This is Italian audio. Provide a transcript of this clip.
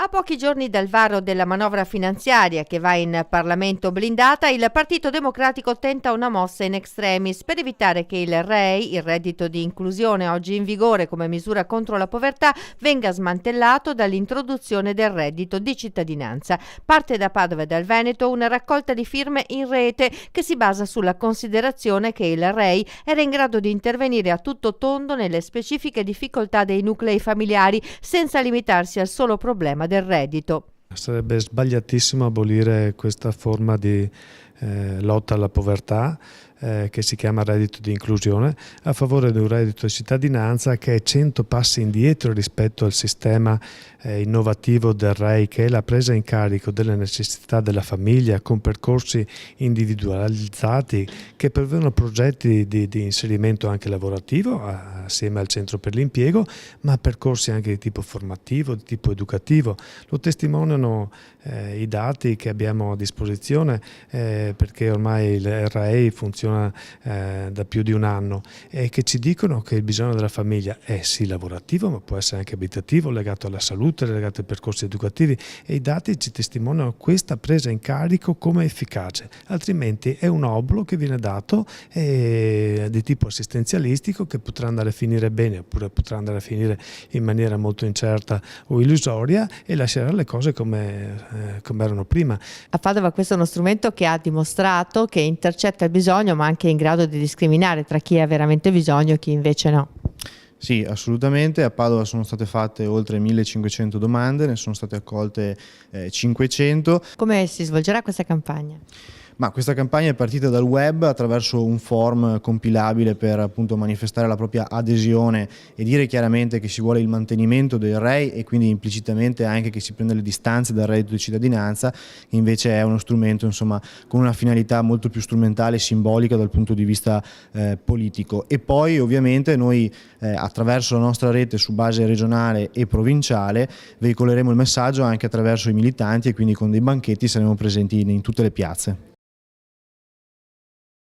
A pochi giorni dal varo della manovra finanziaria che va in Parlamento blindata, il Partito Democratico tenta una mossa in extremis per evitare che il REI, il reddito di inclusione oggi in vigore come misura contro la povertà, venga smantellato dall'introduzione del reddito di cittadinanza. Parte da Padova e dal Veneto una raccolta di firme in rete che si basa sulla considerazione che il REI era in grado di intervenire a tutto tondo nelle specifiche difficoltà dei nuclei familiari senza limitarsi al solo problema del reddito. Sarebbe sbagliatissimo abolire questa forma di lotta alla povertà che si chiama reddito di inclusione a favore di un reddito di cittadinanza che è 100 passi indietro rispetto al sistema innovativo del REI, che è la presa in carico delle necessità della famiglia con percorsi individualizzati che prevedono progetti di inserimento anche lavorativo assieme al centro per l'impiego, ma percorsi anche di tipo formativo, di tipo educativo. Lo testimoniano i dati che abbiamo a disposizione perché ormai il REI funziona da più di un anno e che ci dicono che il bisogno della famiglia è sì lavorativo, ma può essere anche abitativo, legato alla salute, legato ai percorsi educativi, e i dati ci testimoniano questa presa in carico come efficace, altrimenti è un obolo che viene dato di tipo assistenzialistico che potrà andare a finire bene oppure potrà andare a finire in maniera molto incerta o illusoria e lascerà le cose come erano prima. A Padova questo è uno strumento che ha dimostrato che intercetta il bisogno, ma anche in grado di discriminare tra chi ha veramente bisogno e chi invece no. Sì, assolutamente. A Padova sono state fatte oltre 1500 domande, ne sono state accolte 500. Come si svolgerà questa campagna? Ma questa campagna è partita dal web attraverso un form compilabile per appunto manifestare la propria adesione e dire chiaramente che si vuole il mantenimento del REI e quindi implicitamente anche che si prende le distanze dal reddito di cittadinanza, che invece è uno strumento insomma con una finalità molto più strumentale e simbolica dal punto di vista politico. E poi ovviamente noi attraverso la nostra rete su base regionale e provinciale veicoleremo il messaggio anche attraverso i militanti e quindi con dei banchetti saremo presenti in tutte le piazze.